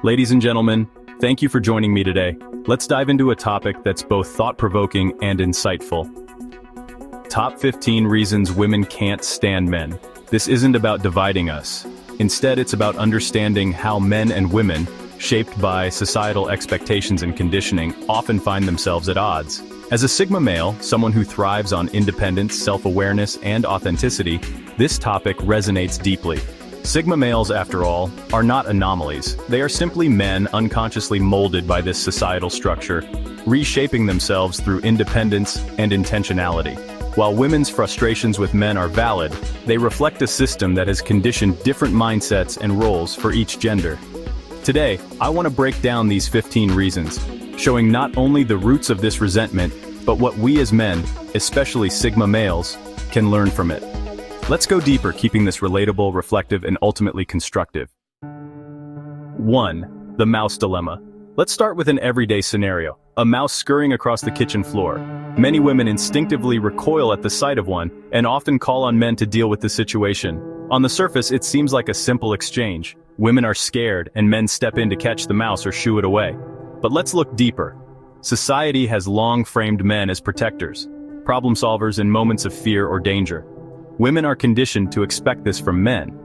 Ladies and gentlemen, thank you for joining me today. Let's dive into a topic that's both thought-provoking and insightful. Top 15 reasons women can't stand men. This isn't about dividing us. Instead, it's about understanding how men and women, shaped by societal expectations and conditioning, often find themselves at odds. As a Sigma male, someone who thrives on independence, self-awareness, and authenticity, this topic resonates deeply. Sigma males, after all, are not anomalies. They are simply men unconsciously molded by this societal structure, reshaping themselves through independence and intentionality. While women's frustrations with men are valid, they reflect a system that has conditioned different mindsets and roles for each gender. Today, I want to break down these 15 reasons, showing not only the roots of this resentment, but what we as men, especially Sigma males, can learn from it. Let's go deeper, keeping this relatable, reflective, and ultimately constructive. 1. The mouse dilemma. Let's start with an everyday scenario. A mouse scurrying across the kitchen floor. Many women instinctively recoil at the sight of one, and often call on men to deal with the situation. On the surface, it seems like a simple exchange. Women are scared, and men step in to catch the mouse or shoo it away. But let's look deeper. Society has long framed men as protectors, problem solvers in moments of fear or danger. Women are conditioned to expect this from men,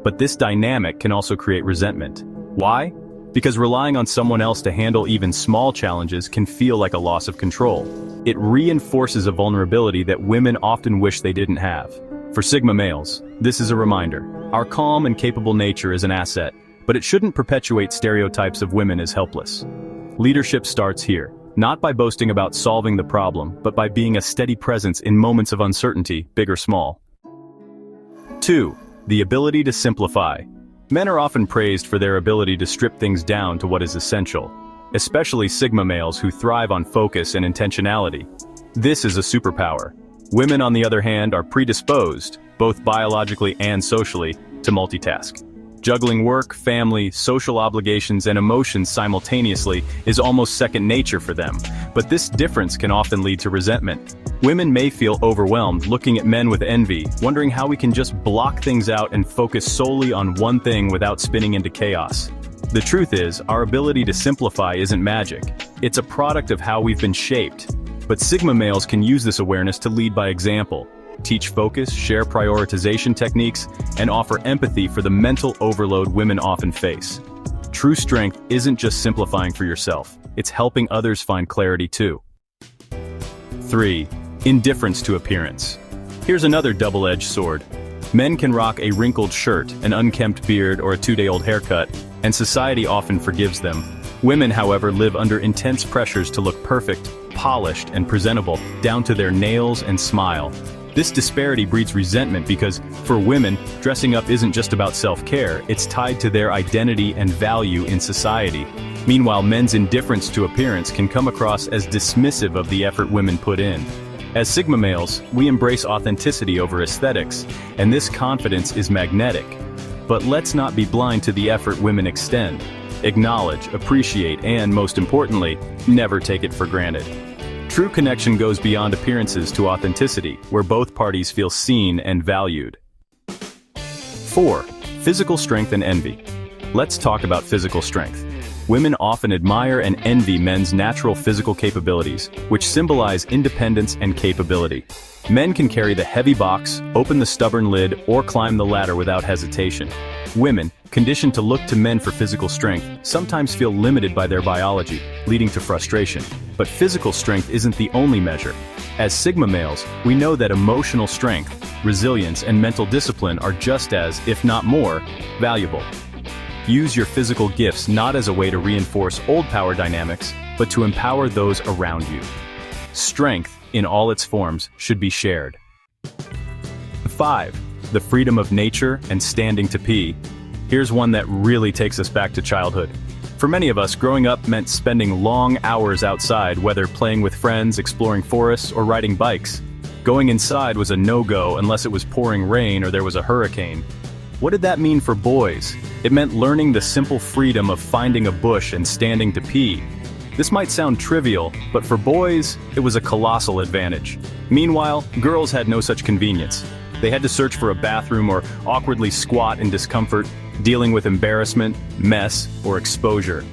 but this dynamic can also create resentment. Why? Because relying on someone else to handle even small challenges can feel like a loss of control. It reinforces a vulnerability that women often wish they didn't have. For Sigma males, this is a reminder. Our calm and capable nature is an asset, but it shouldn't perpetuate stereotypes of women as helpless. Leadership starts here, not by boasting about solving the problem, but by being a steady presence in moments of uncertainty, big or small. 2. The ability to simplify. Men are often praised for their ability to strip things down to what is essential, especially Sigma males who thrive on focus and intentionality. This is a superpower. Women, on the other hand, are predisposed, both biologically and socially, to multitask. Juggling work, family, social obligations, and emotions simultaneously is almost second nature for them, but this difference can often lead to resentment. Women may feel overwhelmed, looking at men with envy, wondering how we can just block things out and focus solely on one thing without spinning into chaos. The truth is, our ability to simplify isn't magic. It's a product of how we've been shaped. But Sigma males can use this awareness to lead by example, teach focus, share prioritization techniques, and offer empathy for the mental overload women often face. True strength isn't just simplifying for yourself, it's helping others find clarity too. 3. Indifference to appearance. Here's another double-edged sword. Men can rock a wrinkled shirt, an unkempt beard, or a 2-day-old haircut, and society often forgives them. Women, however, live under intense pressures to look perfect, polished, and presentable, down to their nails and smile. This disparity breeds resentment because, for women, dressing up isn't just about self-care, it's tied to their identity and value in society. Meanwhile, men's indifference to appearance can come across as dismissive of the effort women put in. As Sigma males, we embrace authenticity over aesthetics, and this confidence is magnetic. But let's not be blind to the effort women extend. Acknowledge, appreciate, and, most importantly, never take it for granted. True connection goes beyond appearances to authenticity, where both parties feel seen and valued. 4. Physical strength and envy. Let's talk about physical strength. Women often admire and envy men's natural physical capabilities, which symbolize independence and capability. Men can carry the heavy box, open the stubborn lid, or climb the ladder without hesitation. Women, conditioned to look to men for physical strength, sometimes feel limited by their biology, leading to frustration. But physical strength isn't the only measure. As Sigma males, we know that emotional strength, resilience, and mental discipline are just as, if not more, valuable. Use your physical gifts not as a way to reinforce old power dynamics, but to empower those around you. Strength, in all its forms, should be shared. 5. The freedom of nature and standing to pee. Here's one that really takes us back to childhood. For many of us, growing up meant spending long hours outside, whether playing with friends, exploring forests, or riding bikes. Going inside was a no-go unless it was pouring rain or there was a hurricane. What did that mean for boys? It meant learning the simple freedom of finding a bush and standing to pee. This might sound trivial, but for boys, it was a colossal advantage. Meanwhile, girls had no such convenience. They had to search for a bathroom or awkwardly squat in discomfort, dealing with embarrassment, mess, or exposure.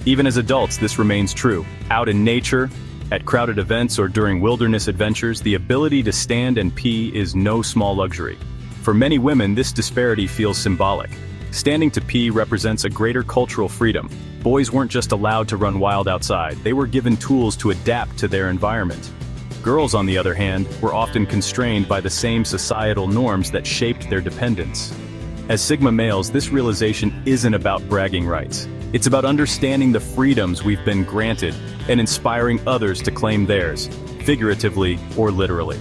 Even as adults, this remains true. Out in nature, at crowded events, or during wilderness adventures, the ability to stand and pee is no small luxury. For many women, this disparity feels symbolic. Standing to pee represents a greater cultural freedom. Boys weren't just allowed to run wild outside, they were given tools to adapt to their environment. Girls, on the other hand, were often constrained by the same societal norms that shaped their dependence. As Sigma males, this realization isn't about bragging rights. It's about understanding the freedoms we've been granted and inspiring others to claim theirs, figuratively or literally.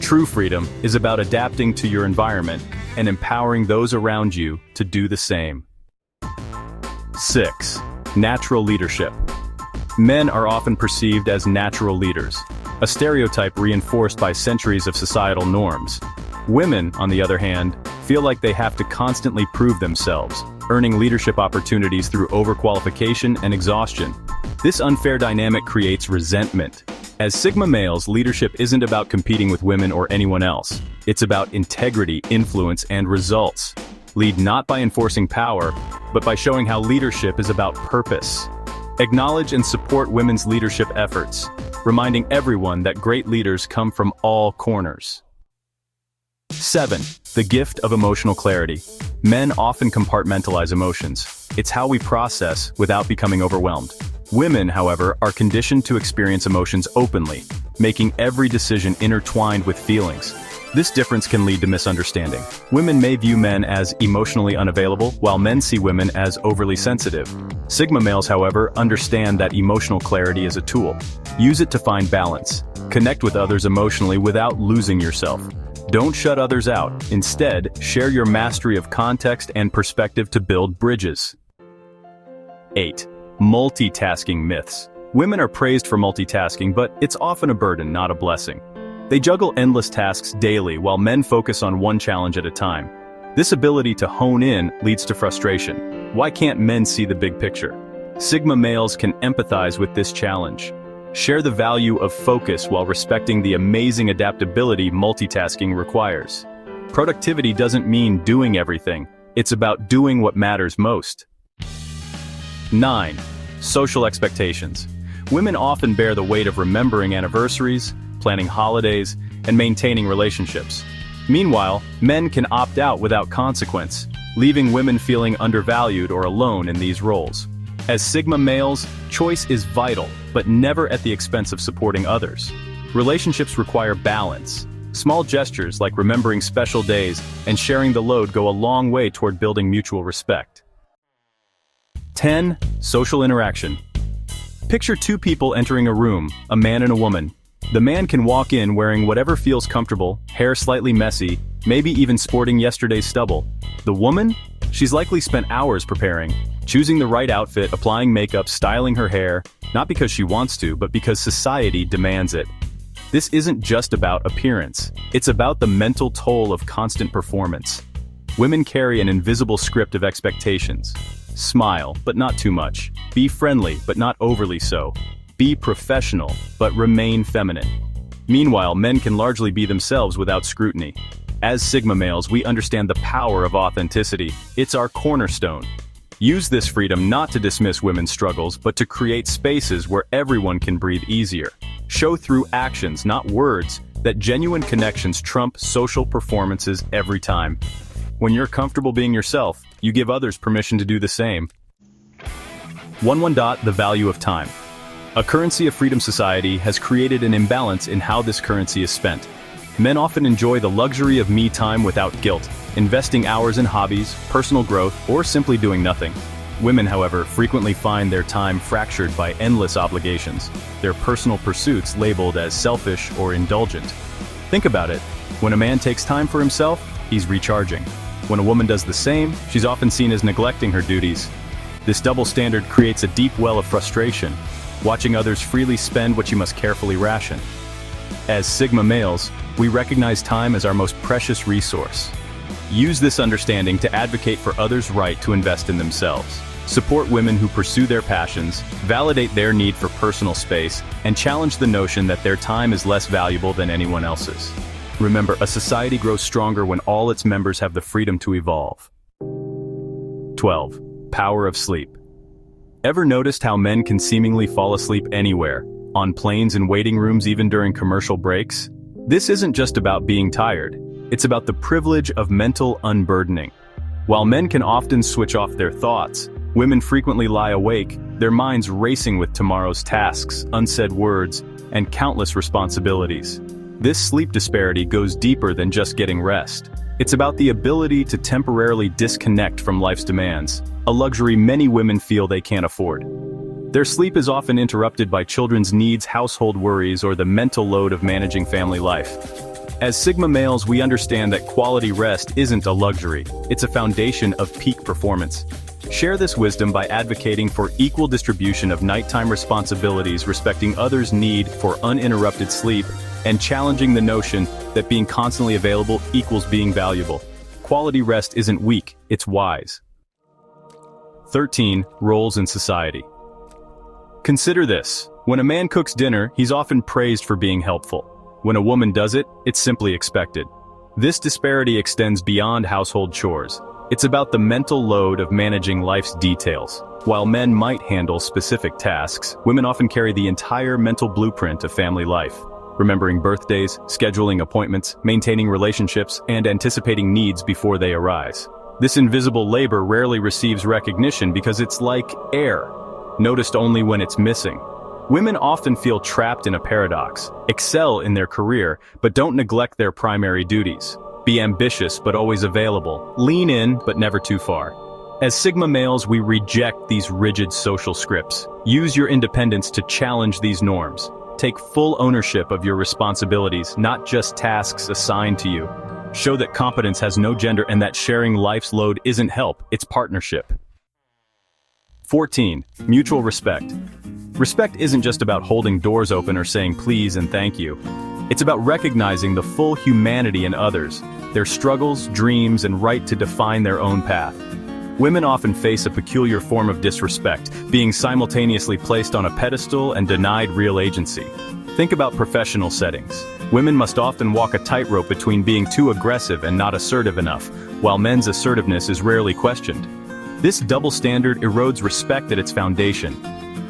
True freedom is about adapting to your environment and empowering those around you to do the same. 6. Natural leadership. Men are often perceived as natural leaders, a stereotype reinforced by centuries of societal norms. Women, on the other hand, feel like they have to constantly prove themselves, earning leadership opportunities through overqualification and exhaustion. This unfair dynamic creates resentment. As Sigma males, leadership isn't about competing with women or anyone else. It's about integrity, influence, and results. Lead not by enforcing power, but by showing how leadership is about purpose. Acknowledge and support women's leadership efforts, reminding everyone that great leaders come from all corners. 7. The gift of emotional clarity. Men often compartmentalize emotions. It's how we process without becoming overwhelmed. Women, however, are conditioned to experience emotions openly, making every decision intertwined with feelings. This difference can lead to misunderstanding. Women may view men as emotionally unavailable, while men see women as overly sensitive. Sigma males, however, understand that emotional clarity is a tool. Use it to find balance. Connect with others emotionally without losing yourself. Don't shut others out. Instead, share your mastery of context and perspective to build bridges. 8. Multitasking myths. Women are praised for multitasking, but it's often a burden, not a blessing. They juggle endless tasks daily while men focus on one challenge at a time. This ability to hone in leads to frustration. Why can't men see the big picture? Sigma males can empathize with this challenge. Share the value of focus while respecting the amazing adaptability multitasking requires. Productivity doesn't mean doing everything. It's about doing what matters most. 9. Social expectations. Women often bear the weight of remembering anniversaries, planning holidays, and maintaining relationships. Meanwhile, men can opt out without consequence, leaving women feeling undervalued or alone in these roles. As Sigma males, choice is vital, but never at the expense of supporting others. Relationships require balance. Small gestures like remembering special days and sharing the load go a long way toward building mutual respect. 10. Social interaction. Picture two people entering a room, a man and a woman. The man can walk in wearing whatever feels comfortable, hair slightly messy, maybe even sporting yesterday's stubble. The woman? She's likely spent hours preparing, choosing the right outfit, applying makeup, styling her hair, not because she wants to, but because society demands it. This isn't just about appearance. It's about the mental toll of constant performance. Women carry an invisible script of expectations. Smile, but not too much. Be friendly, but not overly so. Be professional, but remain feminine. Meanwhile, men can largely be themselves without scrutiny. As Sigma males, we understand the power of authenticity. It's our cornerstone. Use this freedom not to dismiss women's struggles, but to create spaces where everyone can breathe easier. Show through actions, not words, that genuine connections trump social performances every time. When you're comfortable being yourself, you give others permission to do the same. 11. The value of time. A currency of freedom society has created an imbalance in how this currency is spent. Men often enjoy the luxury of me time without guilt, investing hours in hobbies, personal growth, or simply doing nothing. Women, however, frequently find their time fractured by endless obligations, their personal pursuits labeled as selfish or indulgent. Think about it. When a man takes time for himself, he's recharging. When a woman does the same, she's often seen as neglecting her duties. This double standard creates a deep well of frustration, watching others freely spend what you must carefully ration. As Sigma males, we recognize time as our most precious resource. Use this understanding to advocate for others' right to invest in themselves. Support women who pursue their passions, validate their need for personal space, and challenge the notion that their time is less valuable than anyone else's. Remember, a society grows stronger when all its members have the freedom to evolve. 12. Power of sleep. Ever noticed how men can seemingly fall asleep anywhere, on planes and waiting rooms even during commercial breaks? This isn't just about being tired, it's about the privilege of mental unburdening. While men can often switch off their thoughts, women frequently lie awake, their minds racing with tomorrow's tasks, unsaid words, and countless responsibilities. This sleep disparity goes deeper than just getting rest. It's about the ability to temporarily disconnect from life's demands, a luxury many women feel they can't afford. Their sleep is often interrupted by children's needs, household worries, or the mental load of managing family life. As Sigma males, we understand that quality rest isn't a luxury, it's a foundation of peak performance. Share this wisdom by advocating for equal distribution of nighttime responsibilities, respecting others' need for uninterrupted sleep, and challenging the notion that being constantly available equals being valuable. Quality rest isn't weak, it's wise. 13. Roles in society. Consider this. When a man cooks dinner, he's often praised for being helpful. When a woman does it, it's simply expected. This disparity extends beyond household chores. It's about the mental load of managing life's details. While men might handle specific tasks, women often carry the entire mental blueprint of family life. Remembering birthdays, scheduling appointments, maintaining relationships, and anticipating needs before they arise. This invisible labor rarely receives recognition because it's like air, noticed only when it's missing. Women often feel trapped in a paradox, excel in their career, but don't neglect their primary duties. Be ambitious but always available, lean in but never too far. As Sigma males, we reject these rigid social scripts. Use your independence to challenge these norms. Take full ownership of your responsibilities, not just tasks assigned to you. Show that competence has no gender and that sharing life's load isn't help, it's partnership. 14. Mutual respect. Respect isn't just about holding doors open or saying please and thank you. It's about recognizing the full humanity in others, their struggles, dreams, and right to define their own path. Women often face a peculiar form of disrespect, being simultaneously placed on a pedestal and denied real agency. Think about professional settings. Women must often walk a tightrope between being too aggressive and not assertive enough, while men's assertiveness is rarely questioned. This double standard erodes respect at its foundation.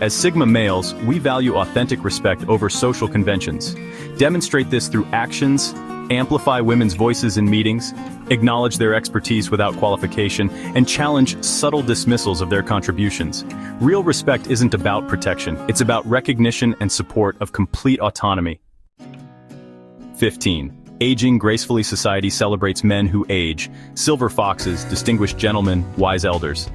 As Sigma males, we value authentic respect over social conventions. Demonstrate this through actions, amplify women's voices in meetings, acknowledge their expertise without qualification, and challenge subtle dismissals of their contributions. Real respect isn't about protection, it's about recognition and support of complete autonomy. 15. Aging gracefully. Society celebrates men who age, silver foxes, distinguished gentlemen, wise elders.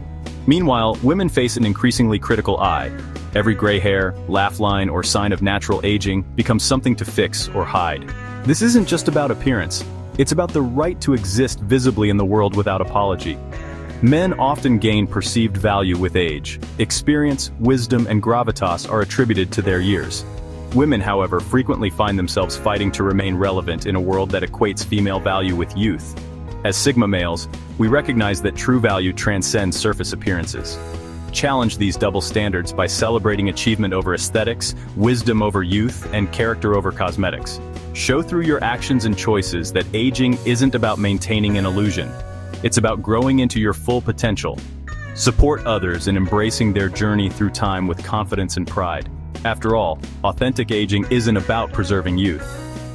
Meanwhile, women face an increasingly critical eye. Every gray hair, laugh line, or sign of natural aging becomes something to fix or hide. This isn't just about appearance. It's about the right to exist visibly in the world without apology. Men often gain perceived value with age. Experience, wisdom, and gravitas are attributed to their years. Women, however, frequently find themselves fighting to remain relevant in a world that equates female value with youth. As Sigma males, we recognize that true value transcends surface appearances. Challenge these double standards by celebrating achievement over aesthetics, wisdom over youth, and character over cosmetics. Show through your actions and choices that aging isn't about maintaining an illusion. It's about growing into your full potential. Support others in embracing their journey through time with confidence and pride. After all, authentic aging isn't about preserving youth.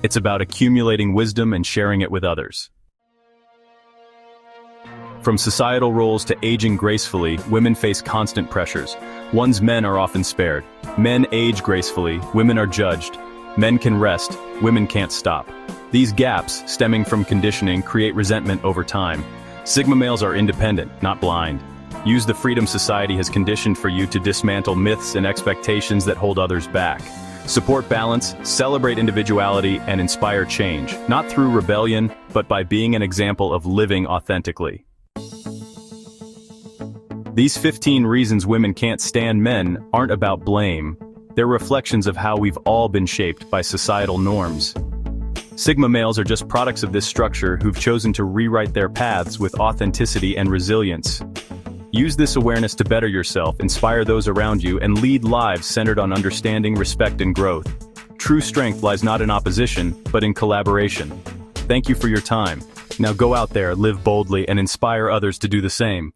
It's about accumulating wisdom and sharing it with others. From societal roles to aging gracefully, women face constant pressures. One's men are often spared. Men age gracefully, women are judged. Men can rest, women can't stop. These gaps, stemming from conditioning, create resentment over time. Sigma males are independent, not blind. Use the freedom society has conditioned for you to dismantle myths and expectations that hold others back. Support balance, celebrate individuality, and inspire change, not through rebellion, but by being an example of living authentically. These 15 reasons women can't stand men aren't about blame. They're reflections of how we've all been shaped by societal norms. Sigma males are just products of this structure who've chosen to rewrite their paths with authenticity and resilience. Use this awareness to better yourself, inspire those around you, and lead lives centered on understanding, respect, and growth. True strength lies not in opposition, but in collaboration. Thank you for your time. Now go out there, live boldly, and inspire others to do the same.